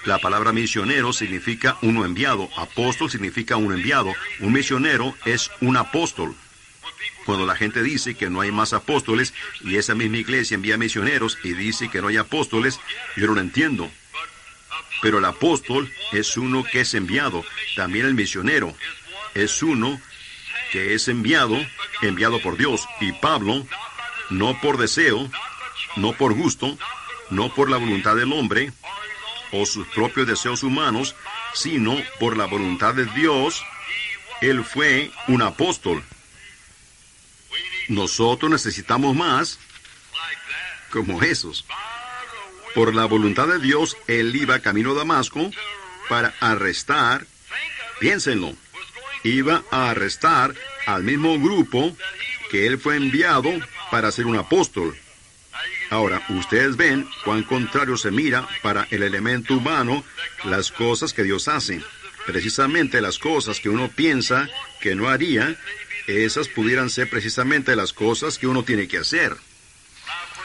La palabra misionero significa uno enviado. Apóstol significa uno enviado. Un misionero es un apóstol. Cuando la gente dice que no hay más apóstoles y esa misma iglesia envía misioneros y dice que no hay apóstoles, yo no lo entiendo. Pero el apóstol es uno que es enviado. También el misionero es uno que es enviado por Dios. Y Pablo, no por deseo, no por gusto, no por la voluntad del hombre o sus propios deseos humanos, sino por la voluntad de Dios, él fue un apóstol. Nosotros necesitamos más como esos. Por la voluntad de Dios, él iba camino a Damasco para arrestar, piénsenlo, iba a arrestar al mismo grupo que él fue enviado para ser un apóstol. Ahora, ustedes ven cuán contrario se mira para el elemento humano las cosas que Dios hace. Precisamente las cosas que uno piensa que no haría, esas pudieran ser precisamente las cosas que uno tiene que hacer.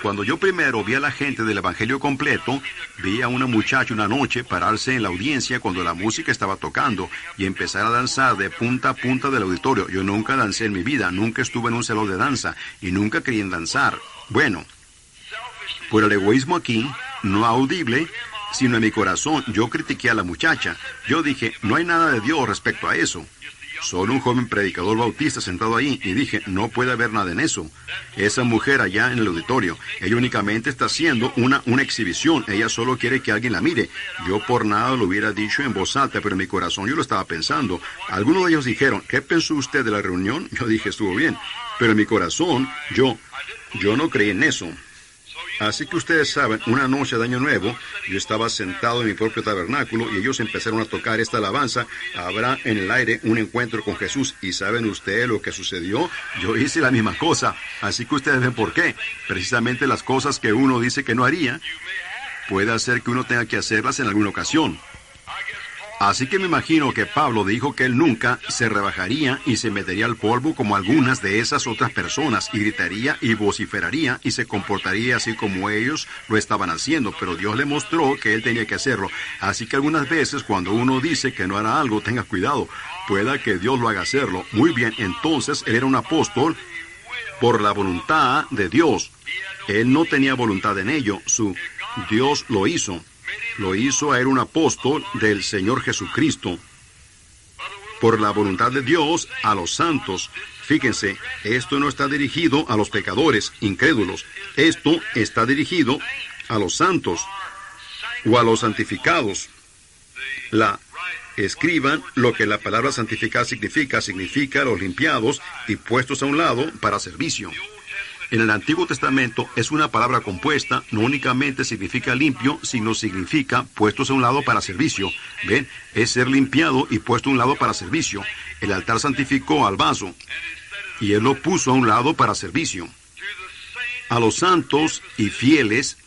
Cuando yo primero vi a la gente del Evangelio completo, vi a una muchacha una noche pararse en la audiencia cuando la música estaba tocando y empezar a danzar de punta a punta del auditorio. Yo nunca dancé en mi vida, nunca estuve en un salón de danza y nunca quería danzar. Bueno, por el egoísmo aquí, no audible, sino en mi corazón, yo critiqué a la muchacha. Yo dije, no hay nada de Dios respecto a eso. Solo un joven predicador bautista sentado ahí, y dije, no puede haber nada en eso. Esa mujer allá en el auditorio, ella únicamente está haciendo una exhibición, ella solo quiere que alguien la mire. Yo por nada lo hubiera dicho en voz alta, pero en mi corazón yo lo estaba pensando. Algunos de ellos dijeron, ¿qué pensó usted de la reunión? Yo dije, estuvo bien, pero en mi corazón, yo no creí en eso. Así que ustedes saben, una noche de Año Nuevo, yo estaba sentado en mi propio tabernáculo y ellos empezaron a tocar esta alabanza, habrá en el aire un encuentro con Jesús. ¿Y saben ustedes lo que sucedió? Yo hice la misma cosa. Así que ustedes ven por qué. Precisamente las cosas que uno dice que no haría, puede hacer que uno tenga que hacerlas en alguna ocasión. Así que me imagino que Pablo dijo que él nunca se rebajaría y se metería al polvo como algunas de esas otras personas, y gritaría y vociferaría y se comportaría así como ellos lo estaban haciendo, pero Dios le mostró que él tenía que hacerlo. Así que algunas veces cuando uno dice que no hará algo, tenga cuidado, pueda que Dios lo haga hacerlo. Muy bien, entonces él era un apóstol por la voluntad de Dios. Él no tenía voluntad en ello, Dios lo hizo. Lo hizo a él un apóstol del Señor Jesucristo. Por la voluntad de Dios a los santos. Fíjense, esto no está dirigido a los pecadores, incrédulos. Esto está dirigido a los santos o a los santificados. Escriban lo que la palabra santificar significa los limpiados y puestos a un lado para servicio. En el Antiguo Testamento es una palabra compuesta, no únicamente significa limpio, sino significa puestos a un lado para servicio. ¿Ven? Es ser limpiado y puesto a un lado para servicio. El altar santificó al vaso, y él lo puso a un lado para servicio. A los santos y fieles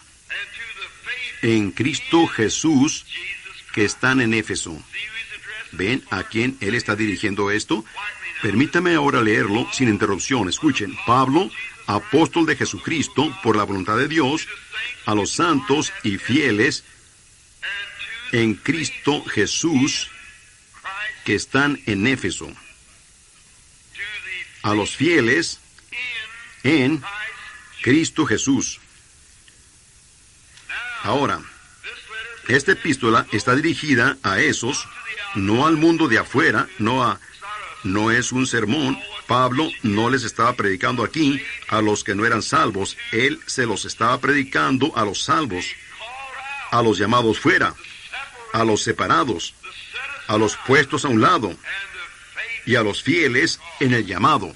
en Cristo Jesús que están en Éfeso. ¿Ven a quién él está dirigiendo esto? Permítame ahora leerlo sin interrupción. Escuchen, Pablo, apóstol de Jesucristo, por la voluntad de Dios, a los santos y fieles en Cristo Jesús que están en Éfeso. A los fieles en Cristo Jesús. Ahora, esta epístola está dirigida a esos, no al mundo de afuera, no es un sermón. Pablo no les estaba predicando aquí a los que no eran salvos. Él se los estaba predicando a los salvos, a los llamados fuera, a los separados, a los puestos a un lado y a los fieles en el llamado.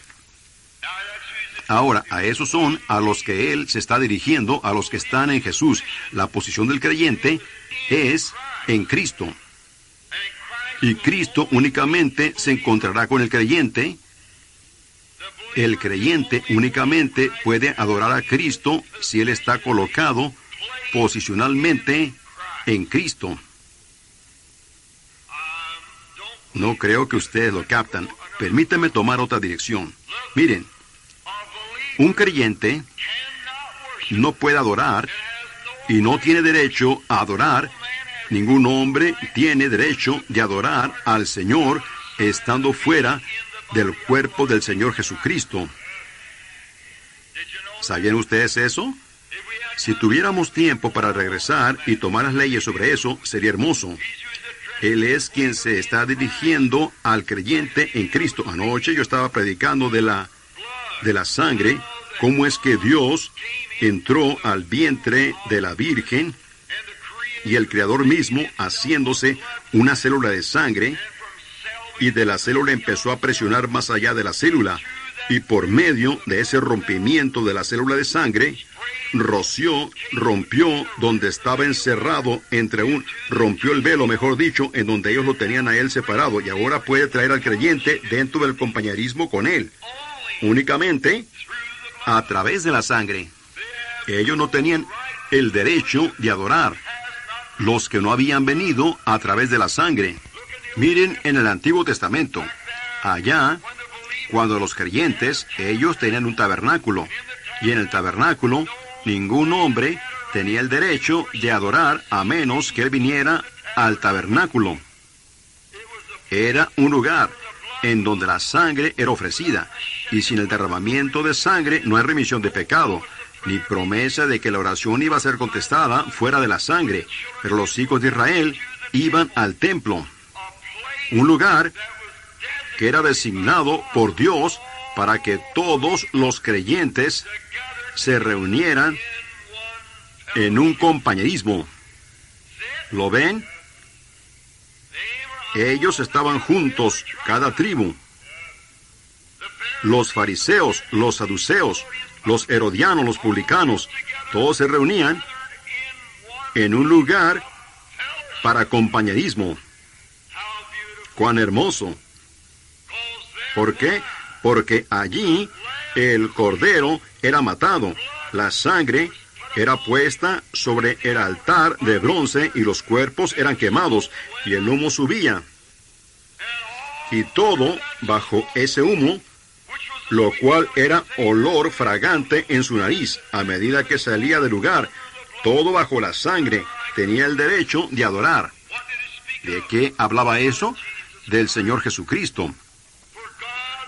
Ahora, a esos son a los que él se está dirigiendo, a los que están en Jesús. La posición del creyente es en Cristo. Y Cristo únicamente se encontrará con el creyente. El creyente únicamente puede adorar a Cristo si él está colocado posicionalmente en Cristo. No creo que ustedes lo captan. Permítanme tomar otra dirección. Miren, un creyente no puede adorar y no tiene derecho a adorar Ningún hombre tiene derecho de adorar al Señor estando fuera del cuerpo del Señor Jesucristo. ¿Sabían ustedes eso? Si tuviéramos tiempo para regresar y tomar las leyes sobre eso, sería hermoso. Él es quien se está dirigiendo al creyente en Cristo. Anoche yo estaba predicando de la sangre, cómo es que Dios entró al vientre de la Virgen y el Creador mismo haciéndose una célula de sangre, y de la célula empezó a presionar más allá de la célula, y por medio de ese rompimiento de la célula de sangre, rompió donde estaba encerrado rompió el velo, mejor dicho, en donde ellos lo tenían a él separado, y ahora puede traer al creyente dentro del compañerismo con él, únicamente a través de la sangre. Ellos no tenían el derecho de adorar, los que no habían venido a través de la sangre. Miren en el Antiguo Testamento, allá, cuando los creyentes, ellos tenían un tabernáculo, y en el tabernáculo, ningún hombre tenía el derecho de adorar a menos que él viniera al tabernáculo. Era un lugar en donde la sangre era ofrecida, y sin el derramamiento de sangre no hay remisión de pecado, ni promesa de que la oración iba a ser contestada fuera de la sangre. Pero los hijos de Israel iban al templo, un lugar que era designado por Dios para que todos los creyentes se reunieran en un compañerismo. ¿Lo ven? Ellos estaban juntos, cada tribu. Los fariseos, los saduceos, los herodianos, los publicanos, todos se reunían en un lugar para compañerismo. ¡Cuán hermoso! ¿Por qué? Porque allí el cordero era matado, la sangre era puesta sobre el altar de bronce y los cuerpos eran quemados y el humo subía. Y todo bajo ese humo, lo cual era olor fragante en su nariz a medida que salía del lugar, todo bajo la sangre, tenía el derecho de adorar. ¿De qué hablaba eso? Del Señor Jesucristo.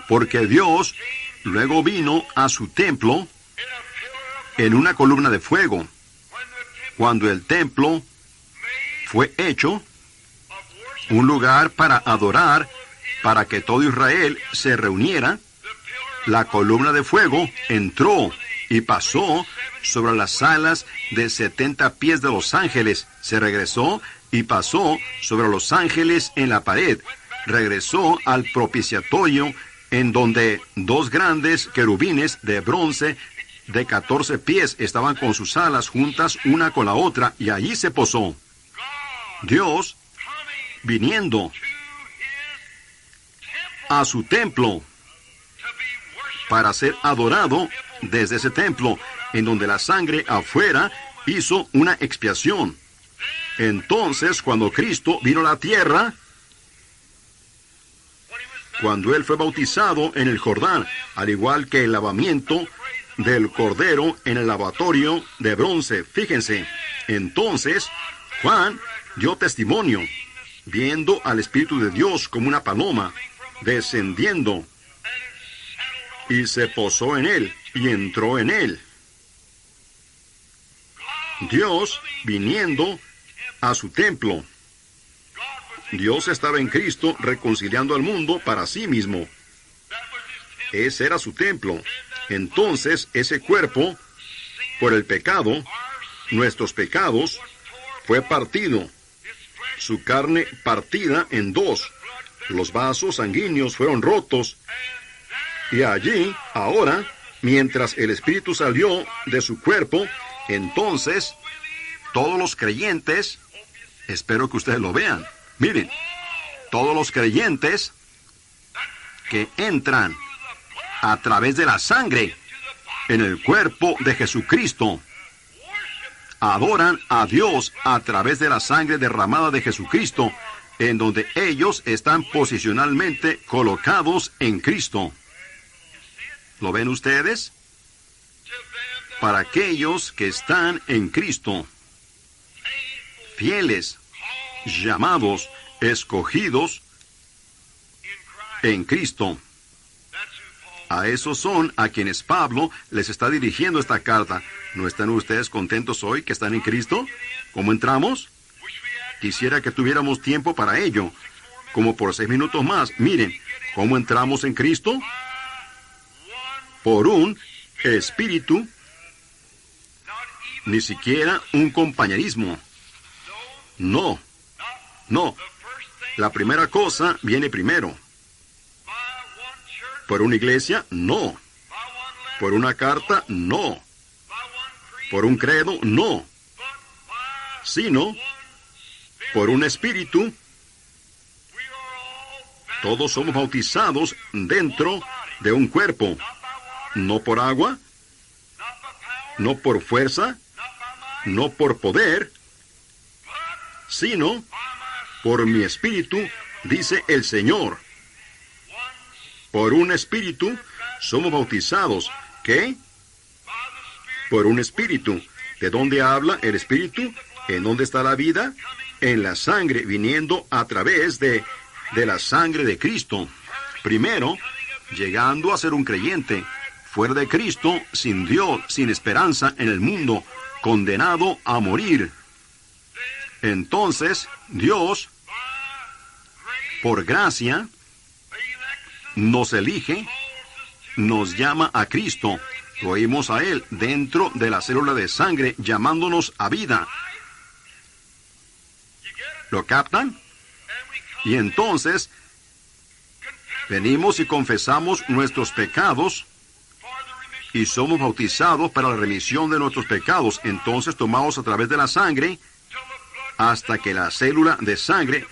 Porque Dios luego vino a su templo en una columna de fuego. Cuando el templo fue hecho un lugar para adorar, para que todo Israel se reuniera, la columna de fuego entró y pasó sobre las alas de 70 pies de los ángeles. Se regresó y pasó sobre los ángeles en la pared. Regresó al propiciatorio, en donde dos grandes querubines de bronce de 14 pies estaban con sus alas juntas una con la otra, y allí se posó. Dios viniendo a su templo para ser adorado desde ese templo, en donde la sangre afuera hizo una expiación. Entonces, cuando Cristo vino a la tierra, cuando Él fue bautizado en el Jordán, al igual que el lavamiento del cordero en el lavatorio de bronce, fíjense, entonces Juan dio testimonio, viendo al Espíritu de Dios como una paloma, descendiendo, y se posó en él, y entró en él. Dios viniendo a su templo. Dios estaba en Cristo reconciliando al mundo para sí mismo. Ese era su templo. Entonces, ese cuerpo, por el pecado, nuestros pecados, fue partido. Su carne partida en dos. Los vasos sanguíneos fueron rotos. Y allí, ahora, mientras el Espíritu salió de su cuerpo, entonces, todos los creyentes, espero que ustedes lo vean, miren, todos los creyentes que entran a través de la sangre en el cuerpo de Jesucristo, adoran a Dios a través de la sangre derramada de Jesucristo, en donde ellos están posicionalmente colocados en Cristo. ¿Lo ven ustedes? Para aquellos que están en Cristo, fieles, llamados, escogidos en Cristo. A esos son a quienes Pablo les está dirigiendo esta carta. ¿No están ustedes contentos hoy que están en Cristo? ¿Cómo entramos? Quisiera que tuviéramos tiempo para ello, como por 6 minutos más. Miren, ¿cómo entramos en Cristo? Por un espíritu, ni siquiera un compañerismo. No. La primera cosa viene primero. Por una iglesia, no. Por una carta, no. Por un credo, no. Sino, por un espíritu, todos somos bautizados dentro de un cuerpo. No por agua, no por fuerza, no por poder, sino por mi espíritu, dice el Señor. Por un espíritu somos bautizados. ¿Qué? Por un espíritu. ¿De dónde habla el espíritu? ¿En dónde está la vida? En la sangre, viniendo a través de la sangre de Cristo. Primero, llegando a ser un creyente. Fuera de Cristo, sin Dios, sin esperanza en el mundo, condenado a morir. Entonces, Dios, por gracia, nos elige, nos llama a Cristo, lo oímos a Él dentro de la célula de sangre, llamándonos a vida. ¿Lo captan? Y entonces, venimos y confesamos nuestros pecados, y somos bautizados para la remisión de nuestros pecados. Entonces tomamos a través de la sangre, hasta que la célula de sangre,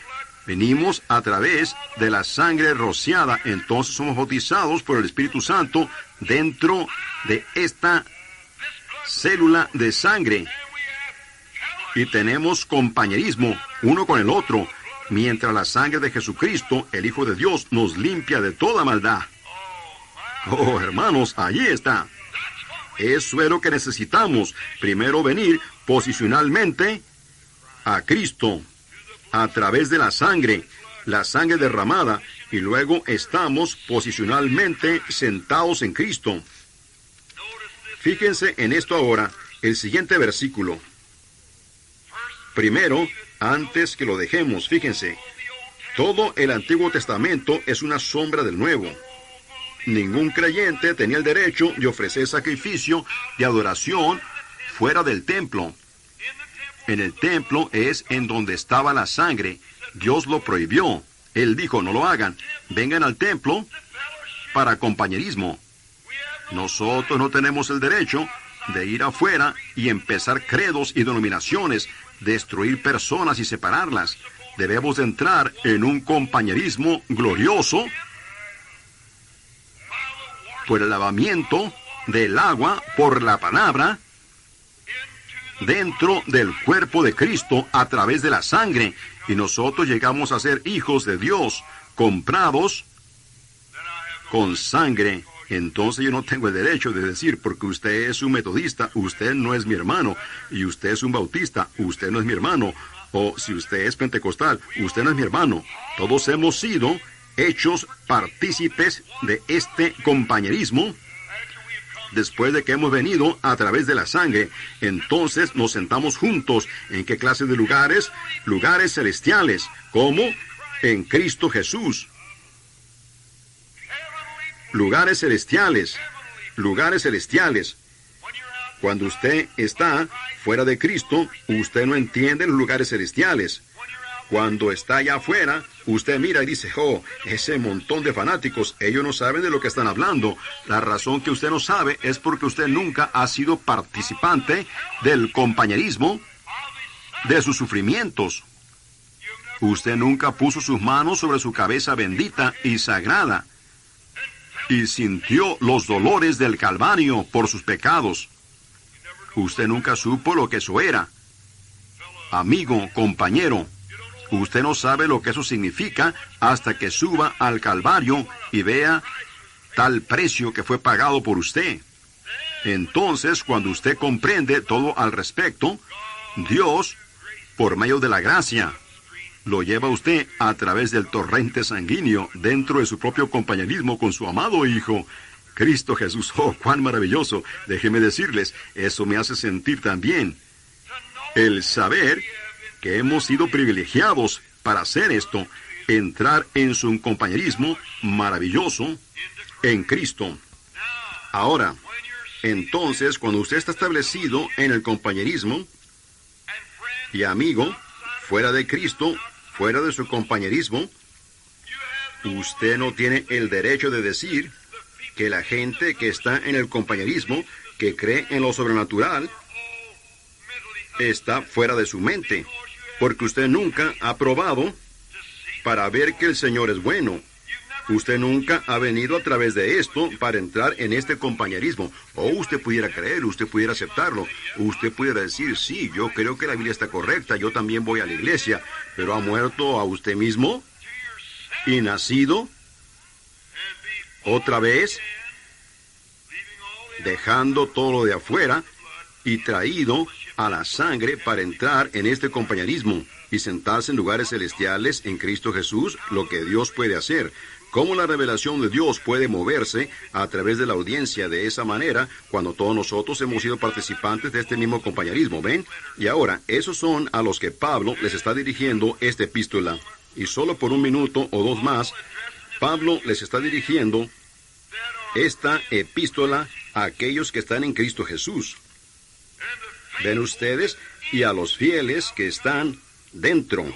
venimos a través de la sangre rociada. Entonces somos bautizados por el Espíritu Santo dentro de esta célula de sangre. Y tenemos compañerismo uno con el otro, mientras la sangre de Jesucristo, el Hijo de Dios, nos limpia de toda maldad. Oh, hermanos, allí está. Eso es lo que necesitamos. Primero venir posicionalmente a Cristo, a través de la sangre derramada, y luego estamos posicionalmente sentados en Cristo. Fíjense en esto ahora, el siguiente versículo. Primero, antes que lo dejemos, fíjense, todo el Antiguo Testamento es una sombra del Nuevo. Ningún creyente tenía el derecho de ofrecer sacrificio de adoración fuera del templo. En el templo es en donde estaba la sangre. Dios lo prohibió. Él dijo, no lo hagan. Vengan al templo para compañerismo. Nosotros no tenemos el derecho de ir afuera y empezar credos y denominaciones, destruir personas y separarlas. Debemos de entrar en un compañerismo glorioso por el lavamiento del agua, por la palabra, dentro del cuerpo de Cristo a través de la sangre. Y nosotros llegamos a ser hijos de Dios, comprados con sangre. Entonces yo no tengo el derecho de decir, porque usted es un metodista, usted no es mi hermano, y usted es un bautista, usted no es mi hermano, o si usted es pentecostal, usted no es mi hermano. Todos hemos sido hechos partícipes de este compañerismo después de que hemos venido a través de la sangre. Entonces nos sentamos juntos. ¿En qué clase de lugares? Lugares celestiales, como en Cristo Jesús. Lugares celestiales, lugares celestiales. Cuando usted está fuera de Cristo, usted no entiende los lugares celestiales. Cuando está allá afuera, usted mira y dice, oh, ese montón de fanáticos, ellos no saben de lo que están hablando. La razón que usted no sabe es porque usted nunca ha sido participante del compañerismo de sus sufrimientos. Usted nunca puso sus manos sobre su cabeza bendita y sagrada y sintió los dolores del Calvario por sus pecados. Usted nunca supo lo que eso era. Amigo, compañero, usted no sabe lo que eso significa hasta que suba al Calvario y vea tal precio que fue pagado por usted. Entonces, cuando usted comprende todo al respecto, Dios, por medio de la gracia, lo lleva usted a través del torrente sanguíneo dentro de su propio compañerismo con su amado Hijo, Cristo Jesús. ¡Oh, cuán maravilloso! Déjeme decirles, eso me hace sentir también el saber que hemos sido privilegiados para hacer esto, entrar en su compañerismo maravilloso en Cristo. Ahora, entonces, cuando usted está establecido en el compañerismo y amigo, fuera de Cristo, fuera de su compañerismo, usted no tiene el derecho de decir que la gente que está en el compañerismo, que cree en lo sobrenatural, está fuera de su mente, porque usted nunca ha probado para ver que el Señor es bueno. Usted nunca ha venido a través de esto para entrar en este compañerismo. O usted pudiera creer, usted pudiera aceptarlo. Usted pudiera decir, sí, yo creo que la Biblia está correcta, yo también voy a la iglesia. Pero ¿ha muerto a usted mismo? ¿Y nacido otra vez? Dejando todo lo de afuera y traído a la sangre para entrar en este compañerismo y sentarse en lugares celestiales en Cristo Jesús, lo que Dios puede hacer. Cómo la revelación de Dios puede moverse a través de la audiencia de esa manera cuando todos nosotros hemos sido participantes de este mismo compañerismo, ¿ven? Y ahora, esos son a los que Pablo les está dirigiendo esta epístola. Y solo por un minuto o dos más, Pablo les está dirigiendo esta epístola a aquellos que están en Cristo Jesús. ¿Ven ustedes? Y a los fieles que están dentro.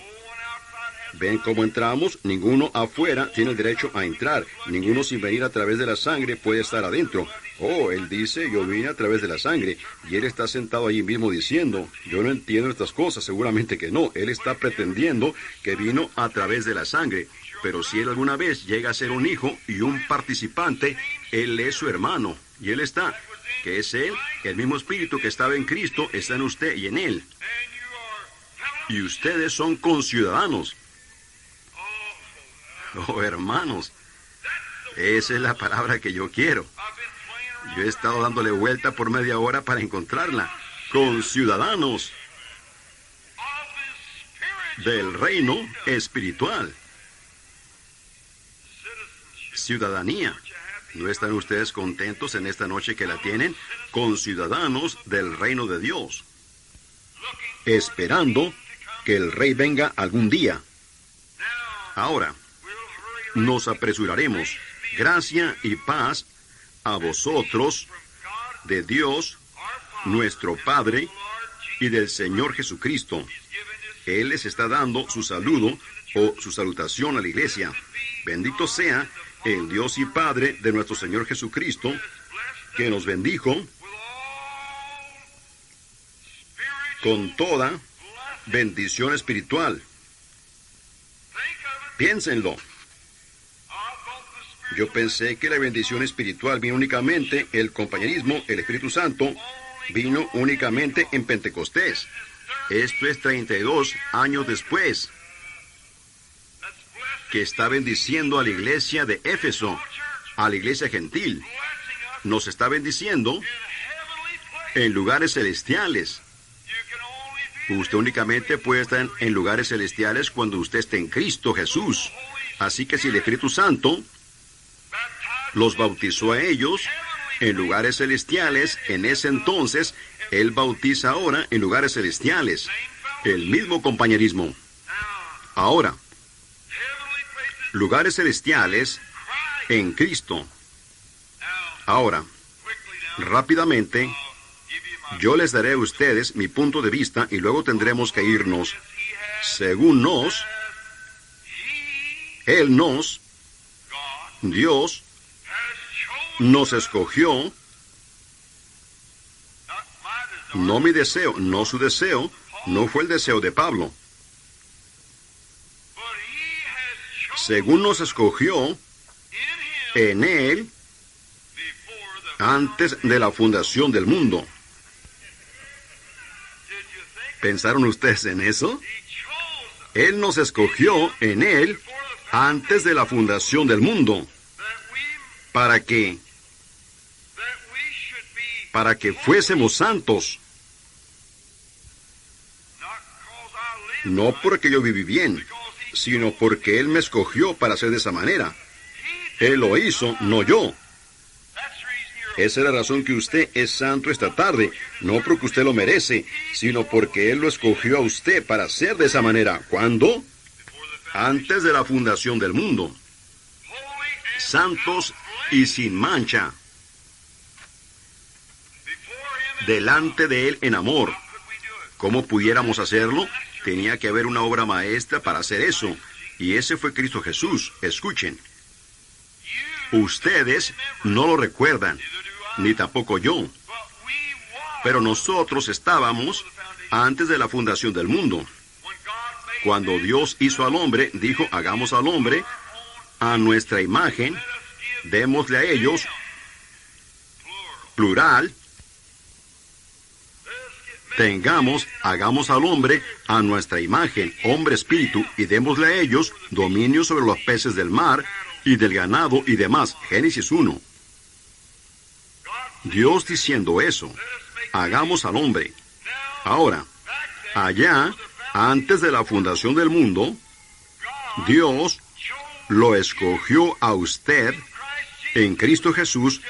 ¿Ven cómo entramos? Ninguno afuera tiene el derecho a entrar. Ninguno sin venir a través de la sangre puede estar adentro. Oh, él dice, yo vine a través de la sangre. Y él está sentado allí mismo diciendo, yo no entiendo estas cosas. Seguramente que no. Él está pretendiendo que vino a través de la sangre. Pero si él alguna vez llega a ser un hijo y un participante, él es su hermano. Y él está, que es él, el mismo espíritu que estaba en Cristo, está en usted y en él. Y ustedes son conciudadanos. Oh, hermanos, esa es la palabra que yo quiero. Yo he estado dándole vuelta por media hora para encontrarla. Conciudadanos del reino espiritual. Ciudadanía. ¿No están ustedes contentos en esta noche que la tienen? Conciudadanos del reino de Dios. Esperando que el rey venga algún día. Ahora, nos apresuraremos. Gracia y paz a vosotros, de Dios, nuestro Padre, y del Señor Jesucristo. Él les está dando su saludo o su salutación a la iglesia. Bendito sea el Dios y Padre de nuestro Señor Jesucristo, que nos bendijo con toda bendición espiritual. Piénsenlo. Yo pensé que la bendición espiritual vino únicamente, el compañerismo, el Espíritu Santo, vino únicamente en Pentecostés. Esto es 32 años después, que está bendiciendo a la iglesia de Éfeso, a la iglesia gentil. Nos está bendiciendo en lugares celestiales. Usted únicamente puede estar en lugares celestiales cuando usted esté en Cristo Jesús. Así que si el Espíritu Santo los bautizó a ellos en lugares celestiales, en ese entonces, Él bautiza ahora en lugares celestiales. El mismo compañerismo. Ahora, lugares celestiales en Cristo. Ahora, rápidamente, yo les daré a ustedes mi punto de vista y luego tendremos que irnos. Según Dios, nos escogió, no mi deseo, no su deseo, no fue el deseo de Pablo. Según nos escogió en Él antes de la fundación del mundo. ¿Pensaron ustedes en eso? Él nos escogió en Él antes de la fundación del mundo. ¿Para qué? Para que fuésemos santos. No porque yo viví bien, sino porque Él me escogió para ser de esa manera. Él lo hizo, no yo. Esa es la razón que usted es santo esta tarde, no porque usted lo merece, sino porque Él lo escogió a usted para ser de esa manera. ¿Cuándo? Antes de la fundación del mundo. Santos y sin mancha. Delante de Él en amor. ¿Cómo pudiéramos hacerlo? Tenía que haber una obra maestra para hacer eso. Y ese fue Cristo Jesús. Escuchen. Ustedes no lo recuerdan, ni tampoco yo. Pero nosotros estábamos antes de la fundación del mundo. Cuando Dios hizo al hombre, dijo, hagamos al hombre a nuestra imagen, démosle a ellos, plural, hagamos al hombre a nuestra imagen, hombre espíritu, y démosle a ellos dominio sobre los peces del mar y del ganado y demás. Génesis 1. Dios diciendo eso, hagamos al hombre. Ahora, allá, antes de la fundación del mundo, Dios lo escogió a usted en Cristo Jesús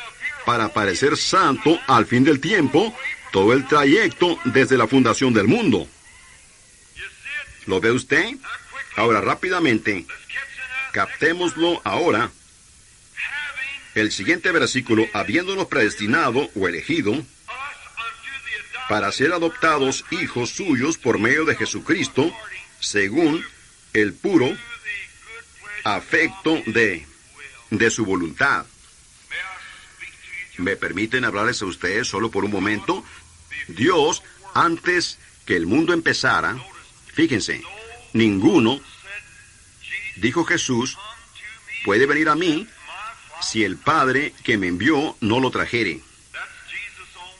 para parecer santo al fin del tiempo, todo el trayecto desde la fundación del mundo. ¿Lo ve usted? Ahora, rápidamente, captémoslo ahora. El siguiente versículo, habiéndonos predestinado o elegido para ser adoptados hijos suyos por medio de Jesucristo, según el puro afecto de su voluntad. ¿Me permiten hablarles a ustedes solo por un momento? Dios, antes que el mundo empezara, fíjense, ninguno, dijo Jesús, puede venir a mí si el Padre que me envió no lo trajere.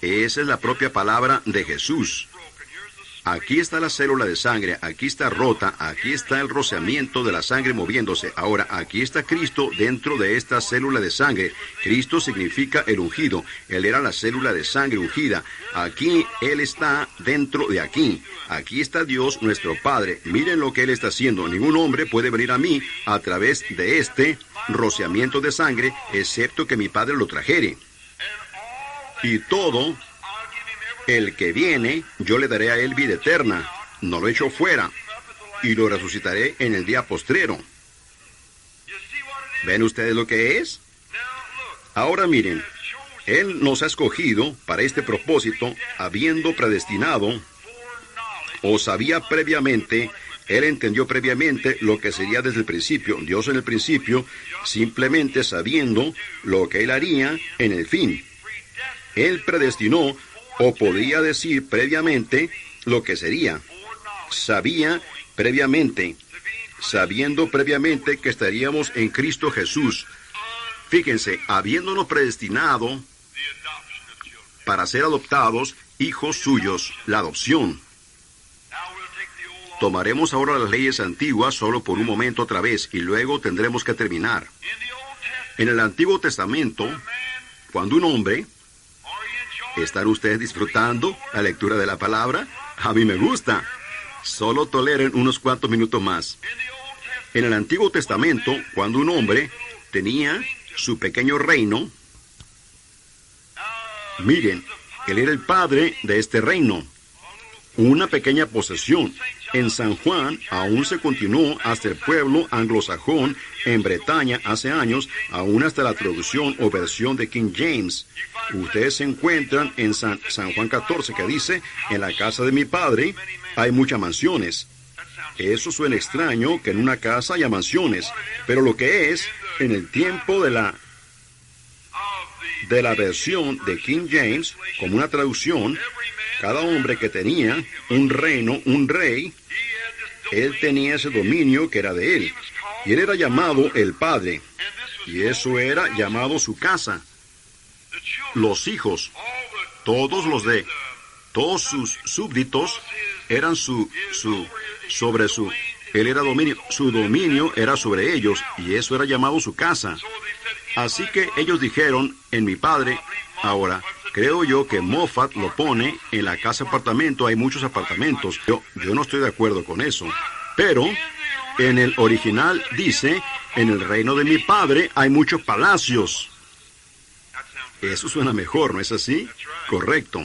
Esa es la propia palabra de Jesús. Aquí está la célula de sangre, aquí está rota, aquí está el rociamiento de la sangre moviéndose. Ahora, aquí está Cristo dentro de esta célula de sangre. Cristo significa el ungido. Él era la célula de sangre ungida. Aquí Él está dentro de aquí. Aquí está Dios, nuestro Padre. Miren lo que Él está haciendo. Ningún hombre puede venir a mí a través de este rociamiento de sangre, excepto que mi Padre lo trajere. Y todo el que viene, yo le daré a él vida eterna, no lo echo fuera, y lo resucitaré en el día postrero. ¿Ven ustedes lo que es? Ahora miren, Él nos ha escogido para este propósito, habiendo predestinado, o sabía previamente, Él entendió previamente lo que sería desde el principio. Dios en el principio, simplemente sabiendo lo que Él haría en el fin. Él predestinó, o podría decir previamente, lo que sería. Sabía previamente, sabiendo previamente que estaríamos en Cristo Jesús. Fíjense, habiéndonos predestinado para ser adoptados hijos suyos, la adopción. Tomaremos ahora las leyes antiguas solo por un momento otra vez y luego tendremos que terminar. En el Antiguo Testamento, cuando un hombre... ¿Están ustedes disfrutando la lectura de la palabra? A mí me gusta. Solo toleren unos cuantos minutos más. En el Antiguo Testamento, cuando un hombre tenía su pequeño reino, miren, él era el padre de este reino. Una pequeña posesión. En San Juan aún se continuó hasta el pueblo anglosajón en Bretaña hace años, aún hasta la traducción o versión de King James. Ustedes se encuentran en San Juan 14 que dice, en la casa de mi padre hay muchas mansiones. Eso suena extraño que en una casa haya mansiones, pero lo que es, en el tiempo de la versión de King James, como una traducción, cada hombre que tenía un reino, un rey, él tenía ese dominio que era de él. Y él era llamado el Padre. Y eso era llamado su casa. Los hijos, todos sus súbditos eran él era dominio, su dominio era sobre ellos, y eso era llamado su casa. Así que ellos dijeron, en mi Padre, ahora, Creo yo que Moffat lo pone en la casa apartamento, hay muchos apartamentos. Yo no estoy de acuerdo con eso. Pero en el original dice, en el reino de mi padre hay muchos palacios. Eso suena mejor, ¿no es así? Correcto.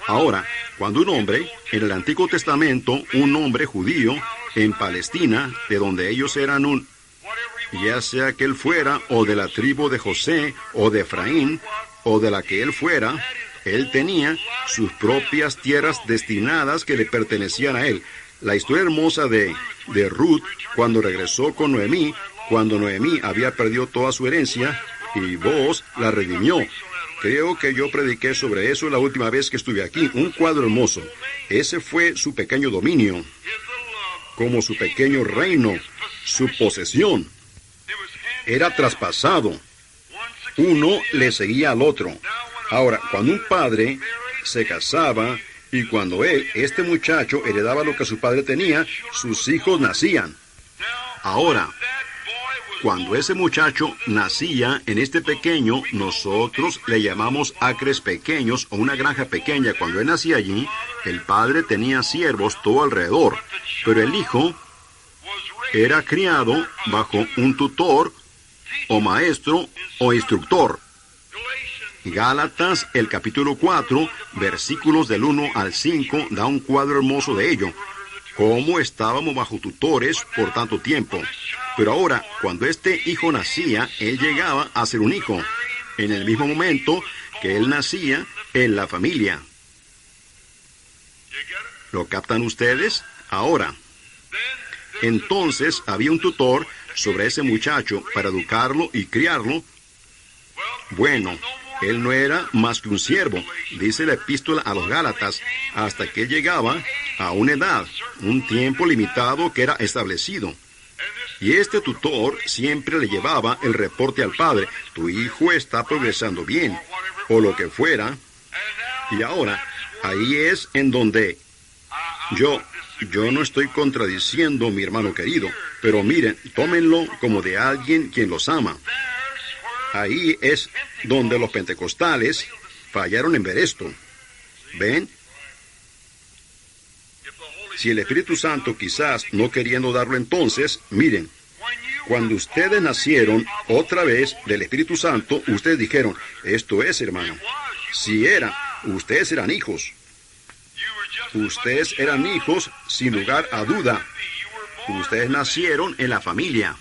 Ahora, cuando un hombre, en el Antiguo Testamento, un hombre judío, en Palestina, de donde ellos eran ya sea que él fuera, o de la tribu de José, o de Efraín, o de la que él fuera, él tenía sus propias tierras destinadas que le pertenecían a él. La historia hermosa de Ruth, cuando regresó con Noemí, cuando Noemí había perdido toda su herencia, y Boaz la redimió. Creo que yo prediqué sobre eso la última vez que estuve aquí. Un cuadro hermoso. Ese fue su pequeño dominio, como su pequeño reino, su posesión. Era traspasado. Uno le seguía al otro. Ahora, cuando un padre se casaba y cuando este muchacho, heredaba lo que su padre tenía, sus hijos nacían. Ahora, cuando ese muchacho nacía en este pequeño, nosotros le llamamos acres pequeños o una granja pequeña. Cuando él nacía allí, el padre tenía siervos todo alrededor, pero el hijo era criado bajo un tutor o maestro o instructor. Gálatas, el capítulo 4, versículos del 1 al 5, da un cuadro hermoso de ello. Cómo estábamos bajo tutores por tanto tiempo. Pero ahora, cuando este hijo nacía, él llegaba a ser un hijo, en el mismo momento que él nacía en la familia. ¿Lo captan ustedes? Ahora, entonces había un tutor sobre ese muchacho para educarlo y criarlo. Bueno, él no era más que un siervo, dice la epístola a los Gálatas, hasta que él llegaba a una edad, un tiempo limitado que era establecido. Y este tutor siempre le llevaba el reporte al padre: tu hijo está progresando bien, o lo que fuera. Y ahora, ahí es en donde yo no estoy contradiciendo, mi hermano querido, pero miren, tómenlo como de alguien quien los ama. Ahí es donde los pentecostales fallaron en ver esto. ¿Ven? Si el Espíritu Santo quizás no queriendo darlo entonces, miren, cuando ustedes nacieron otra vez del Espíritu Santo, ustedes dijeron, esto es, hermano, si era, ustedes eran hijos. Ustedes eran hijos sin lugar a duda. Ustedes nacieron en la familia.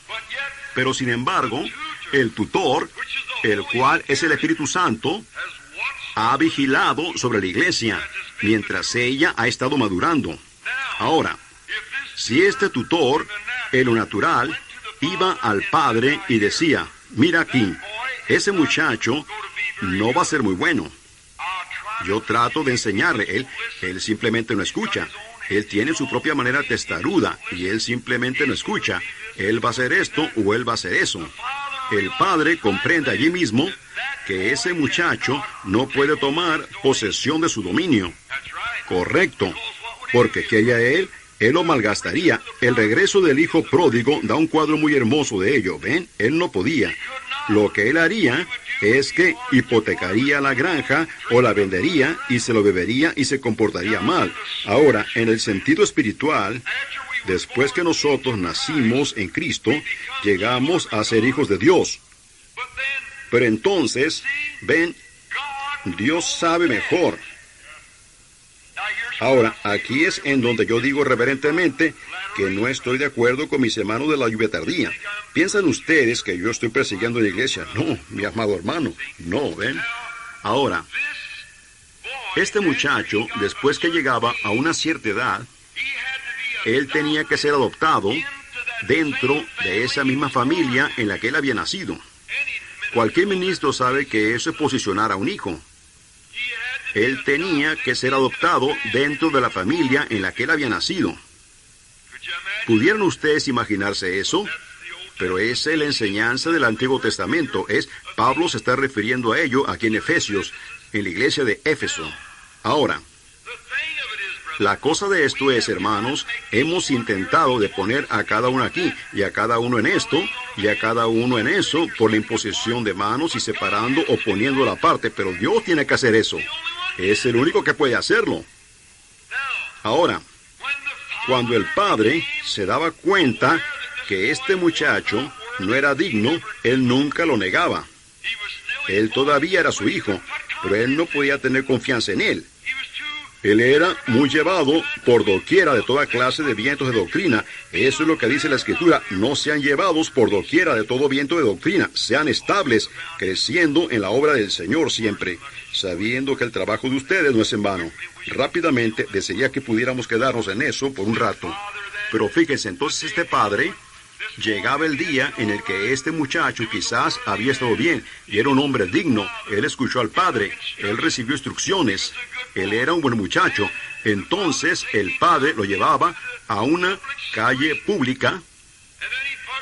Pero sin embargo, el tutor, el cual es el Espíritu Santo, ha vigilado sobre la iglesia mientras ella ha estado madurando. Ahora, si este tutor, en lo natural, iba al padre y decía, mira aquí, ese muchacho no va a ser muy bueno. Yo trato de enseñarle, él simplemente no escucha. Él tiene su propia manera testaruda y él simplemente no escucha. Él va a hacer esto o él va a hacer eso. El padre comprende allí mismo que ese muchacho no puede tomar posesión de su dominio. Correcto, porque ¿qué haría él? Él lo malgastaría. El regreso del hijo pródigo da un cuadro muy hermoso de ello, ¿ven? Él no podía. Lo que él haría es que hipotecaría la granja o la vendería y se lo bebería y se comportaría mal. Ahora, en el sentido espiritual, después que nosotros nacimos en Cristo, llegamos a ser hijos de Dios. Pero entonces, ven, Dios sabe mejor. Ahora, aquí es en donde yo digo reverentemente que no estoy de acuerdo con mis hermanos de la lluvia tardía. ¿Piensan ustedes que yo estoy persiguiendo a la iglesia? No, mi amado hermano, no, ¿ven? Ahora, este muchacho, después que llegaba a una cierta edad, él tenía que ser adoptado dentro de esa misma familia en la que él había nacido. Cualquier ministro sabe que eso es posicionar a un hijo. Él tenía que ser adoptado dentro de la familia en la que él había nacido. ¿Pudieran ustedes imaginarse eso? Pero esa es la enseñanza del Antiguo Testamento. Pablo se está refiriendo a ello aquí en Efesios, en la iglesia de Éfeso. Ahora, la cosa de esto es, hermanos, hemos intentado de poner a cada uno aquí y a cada uno en esto, y a cada uno en eso por la imposición de manos y separando o poniendo la parte, pero Dios tiene que hacer eso. Es el único que puede hacerlo. Ahora, cuando el padre se daba cuenta que este muchacho no era digno, él nunca lo negaba. Él todavía era su hijo, pero él no podía tener confianza en él. Él era muy llevado por doquiera de toda clase de vientos de doctrina. Eso es lo que dice la Escritura. No sean llevados por doquiera de todo viento de doctrina. Sean estables, creciendo en la obra del Señor siempre, sabiendo que el trabajo de ustedes no es en vano. Rápidamente desearía que pudiéramos quedarnos en eso por un rato. Pero fíjense, entonces este padre... Llegaba el día en el que este muchacho quizás había estado bien y era un hombre digno. Él escuchó al padre, él recibió instrucciones, él era un buen muchacho. Entonces el padre lo llevaba a una calle pública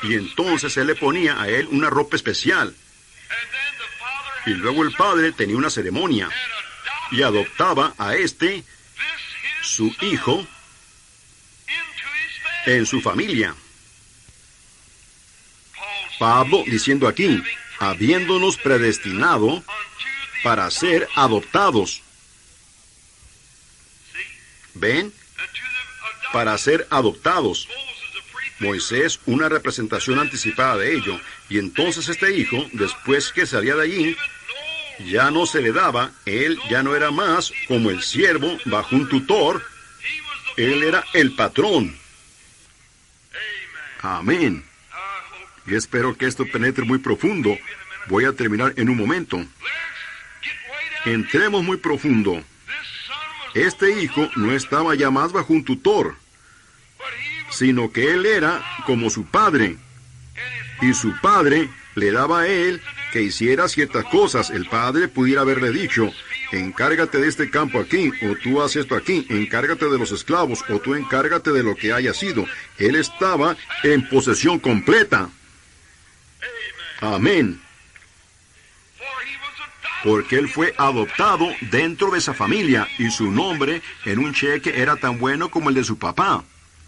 y entonces él le ponía a él una ropa especial. Y luego el padre tenía una ceremonia y adoptaba a su hijo, en su familia. Pablo diciendo aquí, habiéndonos predestinado para ser adoptados. ¿Ven? Para ser adoptados. Moisés, una representación anticipada de ello. Y entonces este hijo, después que salía de allí, ya no se le daba, él ya no era más como el siervo bajo un tutor, él era el patrón. Amén. Y espero que esto penetre muy profundo. Voy a terminar en un momento. Entremos muy profundo. Este hijo no estaba ya más bajo un tutor, sino que él era como su padre. Y su padre le daba a él que hiciera ciertas cosas. El padre pudiera haberle dicho, encárgate de este campo aquí, o tú haces esto aquí, encárgate de los esclavos, o tú encárgate de lo que haya sido. Él estaba en posesión completa. Amén. Porque él fue adoptado dentro de esa familia y su nombre en un cheque era tan bueno como el de su papá.